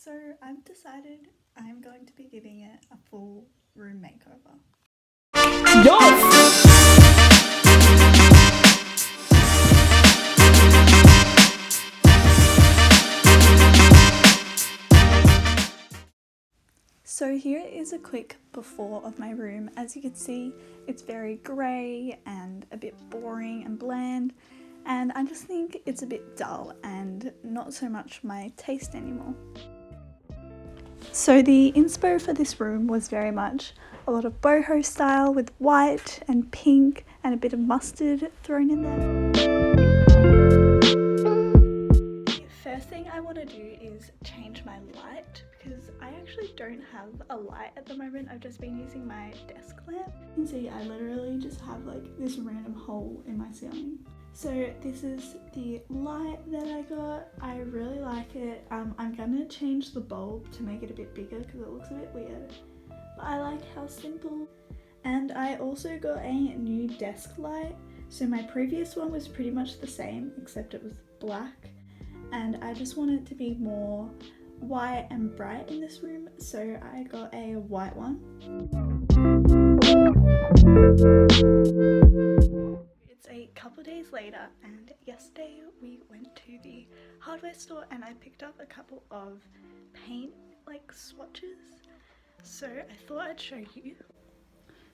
So I've decided I'm going to be giving it a full room makeover. Yes! So here is a quick before of my room. As you can see, it's very grey and a bit boring and bland, and I just think it's a bit dull and not so much my taste anymore. So the inspo for this room was very much a lot of boho style with white and pink and a bit of mustard thrown in there. The first thing I want to do is change my light because I actually don't have a light at the moment. I've just been using my desk lamp. You can see I literally just have like this random hole in my ceiling. So this is the light that I got. I really like it. I'm gonna change the bulb to make it a bit bigger because it looks a bit weird. But I like how simple. And I also got a new desk light. So my previous one was pretty much the same except it was black. And I just want it to be more white and bright in this room, so I got a white one. It's a couple days later, and yesterday we went to the hardware store and I picked up a couple of paint swatches, so I thought I'd show you.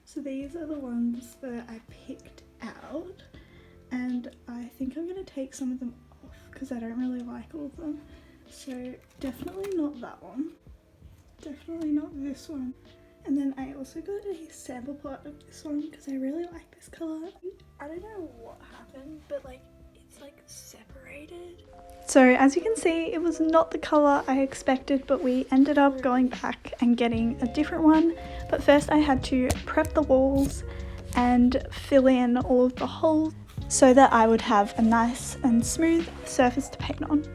So these are the ones that I picked out, and I think I'm going to take some of them off because I don't really like all of them. So definitely not that one, definitely not this one. And then I also got a sample pot of this one because I really like this colour. I don't know what happened, but it's separated. So as you can see, it was not the colour I expected, but we ended up going back and getting a different one. But first I had to prep the walls and fill in all of the holes so that I would have a nice and smooth surface to paint on.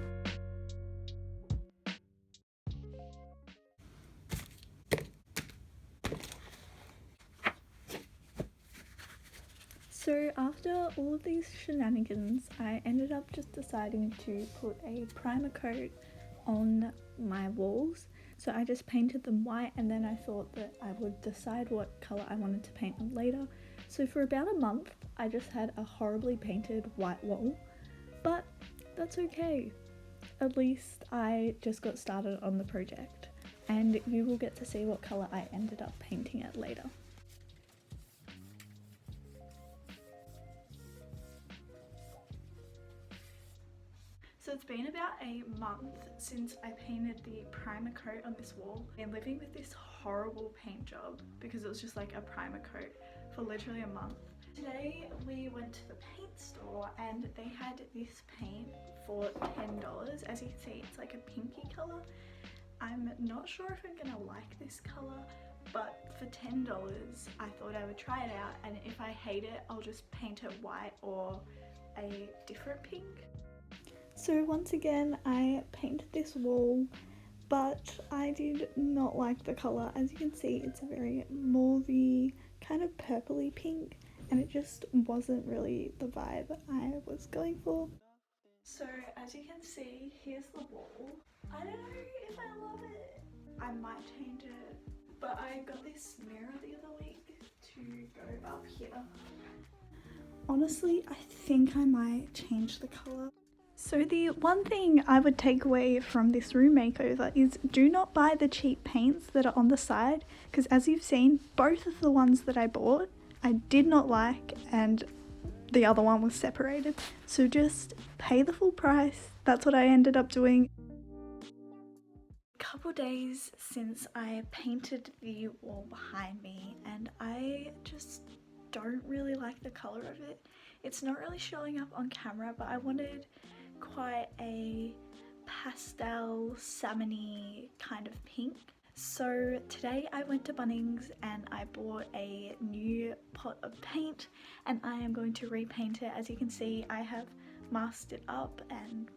So after all of these shenanigans, I ended up just deciding to put a primer coat on my walls. So I just painted them white, and then I thought that I would decide what colour I wanted to paint them later. So for about a month, I just had a horribly painted white wall, but that's okay. At least I just got started on the project, and you will get to see what colour I ended up painting it later. So it's been about a month since I painted the primer coat on this wall. I've been living with this horrible paint job because it was just like a primer coat for literally a month. Today we went to the paint store and they had this paint for $10. As you can see, it's like a pinky colour. I'm not sure if I'm gonna like this colour, but for $10 I thought I would try it out, and if I hate it I'll just paint it white or a different pink. So once again I painted this wall, but I did not like the colour. As you can see, it's a very mauvey, kind of purpley pink, and it just wasn't really the vibe I was going for. So as you can see, here's the wall. I don't know if I love it. I might change it, but I got this mirror the other week to go up here. Honestly, I think I might change the colour. So the one thing I would take away from this room makeover is do not buy the cheap paints that are on the side, because as you've seen, both of the ones that I bought I did not like and the other one was separated. So just pay the full price. That's what I ended up doing. A couple days since I painted the wall behind me, and I just don't really like the colour of it. It's not really showing up on camera, but I wanted quite a pastel salmony kind of pink. So today I went to Bunnings and I bought a new pot of paint and I am going to repaint it. As you can see, I have masked it up and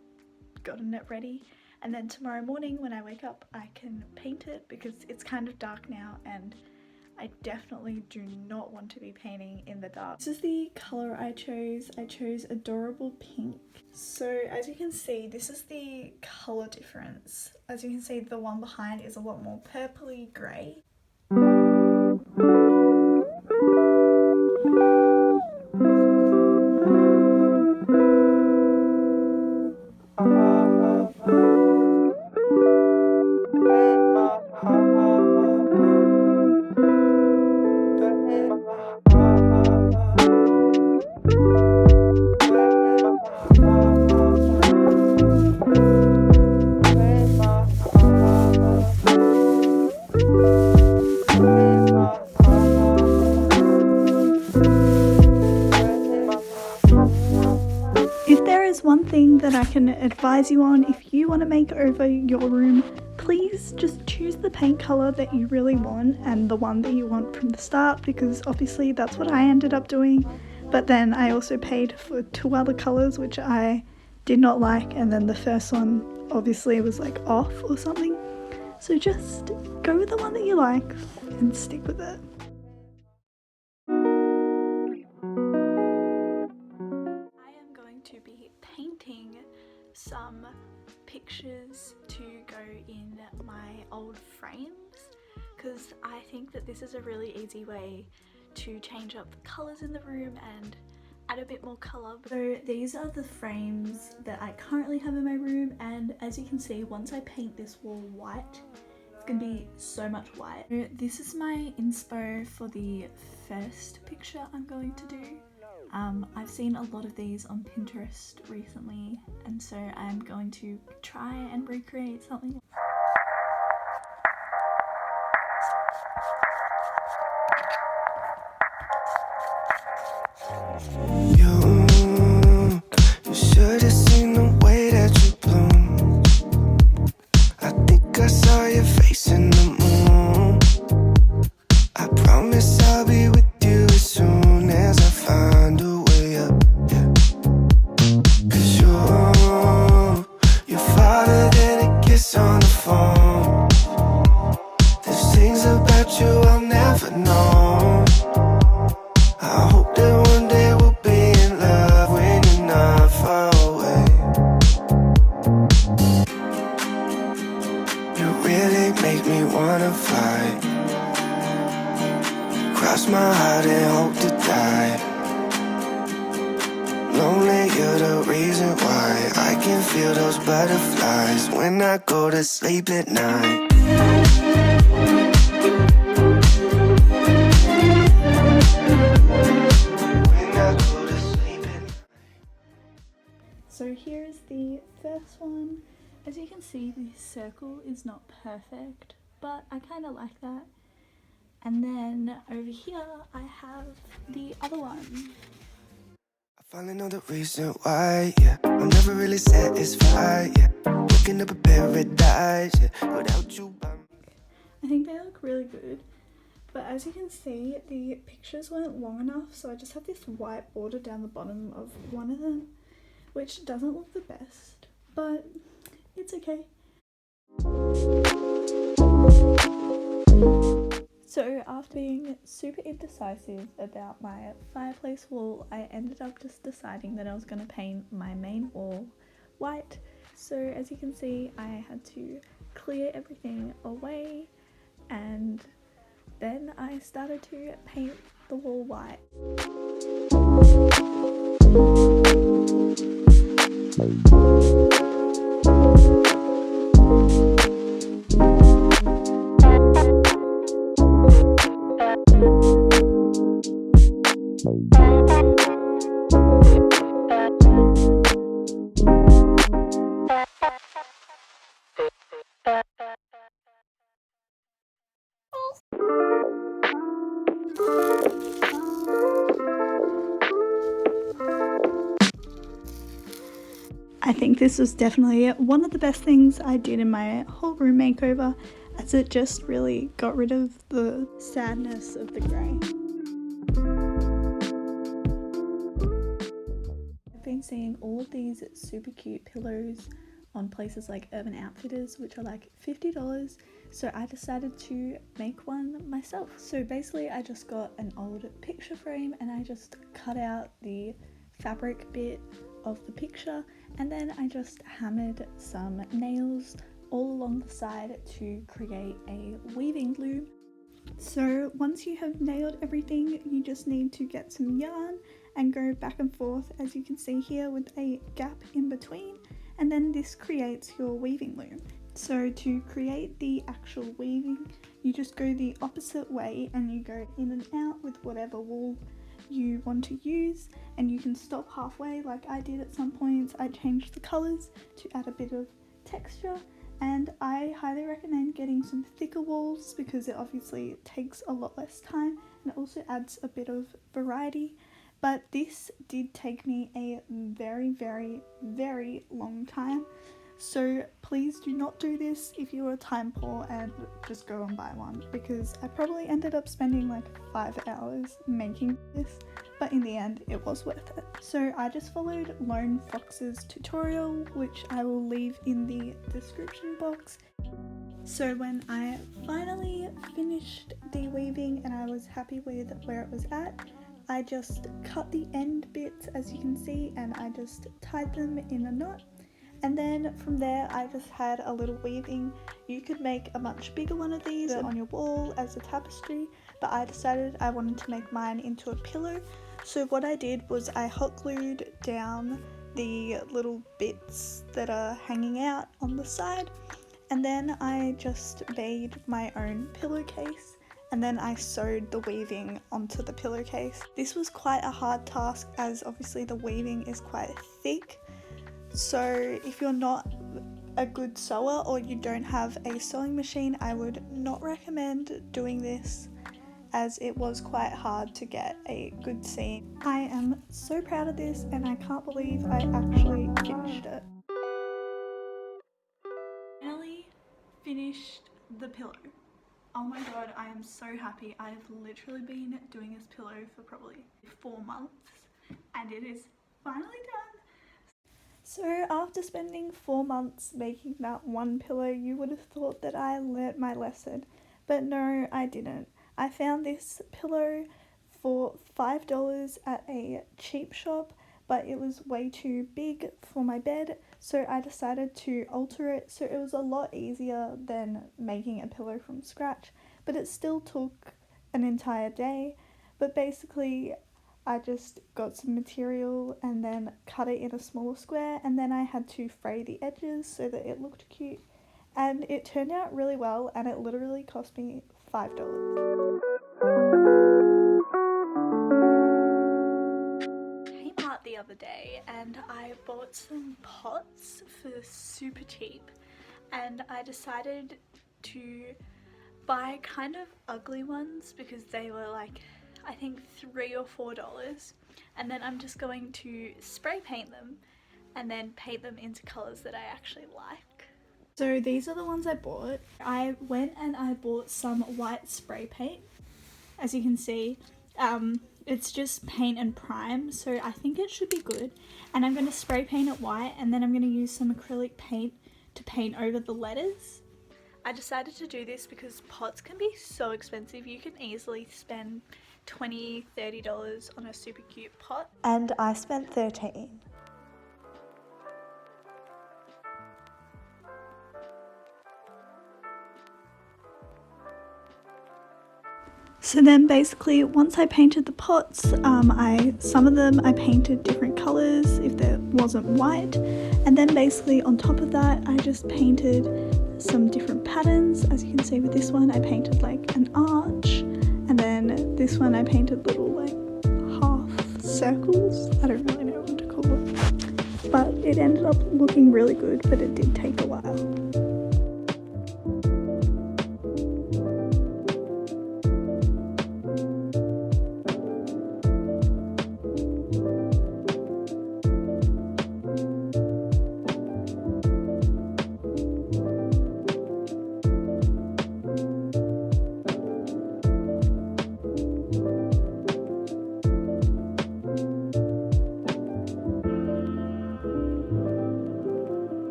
gotten it ready, and then tomorrow morning when I wake up I can paint it because it's kind of dark now and I definitely do not want to be painting in the dark. This is the colour I chose. I chose Adorable Pink. So as you can see, this is the colour difference. As you can see, the one behind is a lot more purpley grey. One thing that I can advise you on, if you want to make over your room, please just choose the paint colour that you really want and the one that you want from the start, because obviously that's what I ended up doing. But then I also paid for 2 other colours which I did not like, and then the first one obviously was like off or something. So just go with the one that you like and stick with it. To be painting some pictures to go in my old frames, because I think that this is a really easy way to change up the colours in the room and add a bit more colour. So these are the frames that I currently have in my room, and as you can see, once I paint this wall white, it's going to be so much white. So this is my inspo for the first picture I'm going to do. I've seen a lot of these on Pinterest recently, and so I'm going to try and recreate something. You should have seen the way that you bloom. I think I saw your face in the moon. I promise I'll be with you as soon as I find a way up, yeah. 'Cause you're farther than a kiss on the phone. There's things about you I'll never know. I hope that one day we'll be in love when you're not far away. You really make me wanna fly, cross my heart and hope to die. Lonely, you're the reason why I can feel those butterflies when I go to sleep at night. So here is the first one. As you can see, the circle is not perfect, but I kind of like that. And then over here I have the other one. I finally know the reason why, yeah. I'm never really satisfied, yeah. Waking up a paradise, yeah. Without you by me. I think they look really good, but as you can see, the pictures weren't long enough, so I just have this white border down the bottom of one of them, which doesn't look the best, but it's okay. So after being super indecisive about my fireplace wall, I ended up just deciding that I was going to paint my main wall white. So as you can see, I had to clear everything away, and then I started to paint the wall white. I think this was definitely one of the best things I did in my whole room makeover, as it just really got rid of the sadness of the grey. I've been seeing all of these super cute pillows on places like Urban Outfitters, which are like $50. So I decided to make one myself. So basically I just got an old picture frame and I just cut out the fabric bit of the picture, and then I just hammered some nails all along the side to create a weaving loom. So once you have nailed everything, you just need to get some yarn and go back and forth, as you can see here, with a gap in between, and then this creates your weaving loom. So to create the actual weaving, you just go the opposite way and you go in and out with whatever wool you want to use, and you can stop halfway like I did at some points. I changed the colours to add a bit of texture, and I highly recommend getting some thicker wools because it obviously takes a lot less time and it also adds a bit of variety. But this did take me a very, very, very long time. So please do not do this if you are time poor and just go and buy one, because I probably ended up spending like 5 hours making this, but in the end it was worth it. So I just followed Lone Fox's tutorial, which I will leave in the description box. So when I finally finished the weaving and I was happy with where it was at, I just cut the end bits, as you can see, and I just tied them in a knot. And then from there I just had a little weaving. You could make a much bigger one of these on your wall as a tapestry, but I decided I wanted to make mine into a pillow. So what I did was I hot glued down the little bits that are hanging out on the side, and then I just made my own pillowcase, and then I sewed the weaving onto the pillowcase. This was quite a hard task as obviously the weaving is quite thick. So if you're not a good sewer or you don't have a sewing machine, I would not recommend doing this, as it was quite hard to get a good seam. I am so proud of this and I can't believe I actually finished it. Finally finished the pillow. Oh my god, I am so happy. I've literally been doing this pillow for probably 4 months and it is finally done. So after spending 4 months making that one pillow, you would have thought that I learnt my lesson, but no, I didn't. I found this pillow for $5 at a cheap shop, but it was way too big for my bed, so I decided to alter it so it was a lot easier than making a pillow from scratch, but it still took an entire day. But basically I just got some material and then cut it in a smaller square, and then I had to fray the edges so that it looked cute, and it turned out really well, and it literally cost me $5. I came out the other day and I bought some pots for super cheap, and I decided to buy kind of ugly ones because they were like, I think $3 or $4, and then I'm just going to spray paint them and then paint them into colours that I actually like. So these are the ones I bought. I went and I bought some white spray paint. As you can see, it's just paint and prime, so I think it should be good. And I'm going to spray paint it white, and then I'm going to use some acrylic paint to paint over the letters. I decided to do this because pots can be so expensive. You can easily spend $20, $30 on a super cute pot. And I spent $13. So then basically once I painted the pots, some of them I painted different colours if there wasn't white, and then basically on top of that I just painted some different patterns. As you can see with this one I painted like an arch, and then this one I painted little like half circles. I don't really know what to call it, but it ended up looking really good, but it did take a while.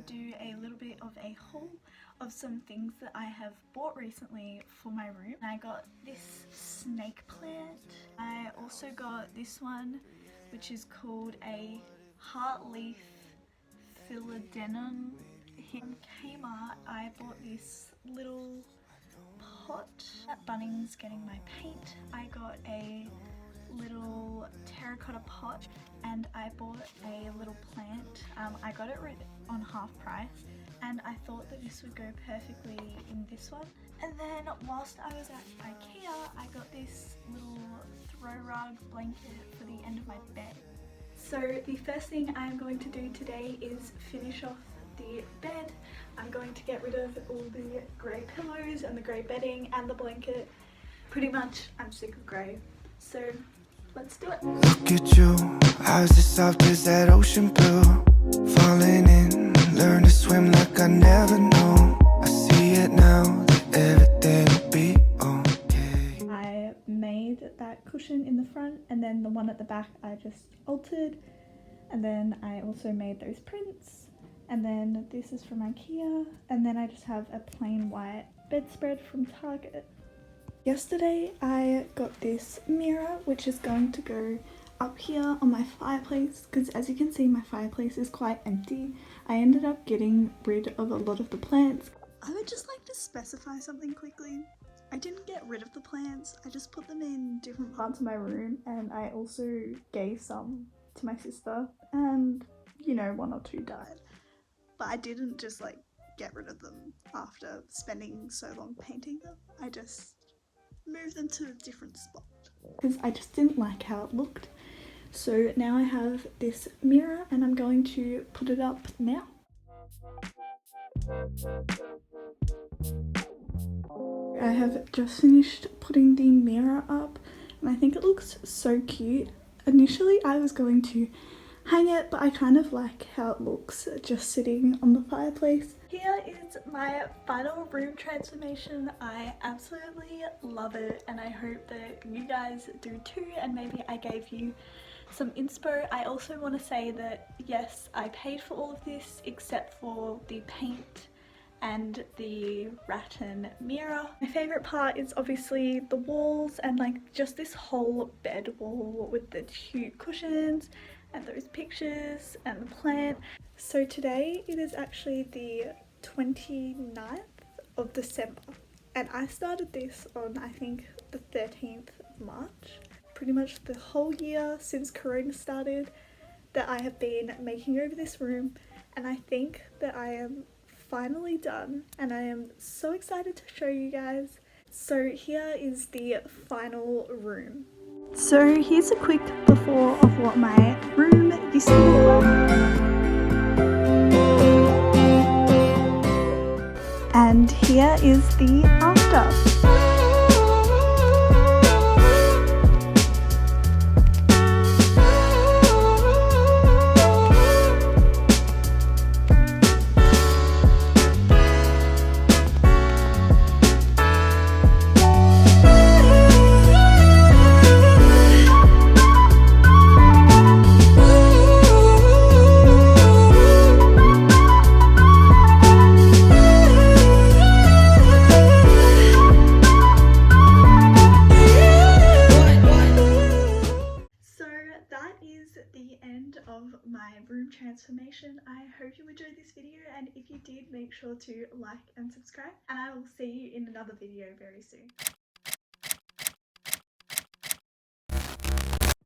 do a little bit of a haul of some things that I have bought recently for my room. I got this snake plant. I also got this one, which is called a heartleaf philodendron. In Kmart, I bought this little pot. At Bunnings getting my paint, I got a little terracotta pot and I bought a little plant. I got it on half price and I thought that this would go perfectly in this one. And then whilst I was at IKEA, I got this little throw rug blanket for the end of my bed. So the first thing I'm going to do today is finish off the bed. I'm going to get rid of all the grey pillows and the grey bedding and the blanket. Pretty much I'm sick of grey, so let's do it. Look at you, eyes as soft as that ocean blue. Falling in, learn to swim like I never knew. I see it now, that everything will be okay. I made that cushion in the front and then the one at the back I just altered. And then I also made those prints. And then this is from IKEA. And then I just have a plain white bedspread from Target. Yesterday I got this mirror which is going to go up here on my fireplace because as you can see my fireplace is quite empty. I ended up getting rid of a lot of the plants. I would just like to specify something quickly. I didn't get rid of the plants, I just put them in different parts of my room and I also gave some to my sister and you know, 1 or 2 died. But I didn't just like get rid of them after spending so long painting them. I just moved them to a different spot because I just didn't like how it looked. So now I have this mirror and I'm going to put it up now. I have just finished putting the mirror up and I think it looks so cute. Initially I was going to hang it, but I kind of like how it looks just sitting on the fireplace. Here is my final room transformation. I absolutely love it and I hope that you guys do too, and maybe I gave you some inspo. I also want to say that yes, I paid for all of this except for the paint and the rattan mirror. My favourite part is obviously the walls and like just this whole bed wall with the cute cushions and those pictures and the plant. So today it is actually the 29th of December and I started this on I think the 13th of March. Pretty much the whole year since Corona started that I have been making over this room, and I think that I am finally done and I am so excited to show you guys. So here is the final room. So here's a quick before of what my room used to look like. And here is the after. My room transformation. I hope you enjoyed this video, and if you did, make sure to like and subscribe, and I will see you in another video very soon.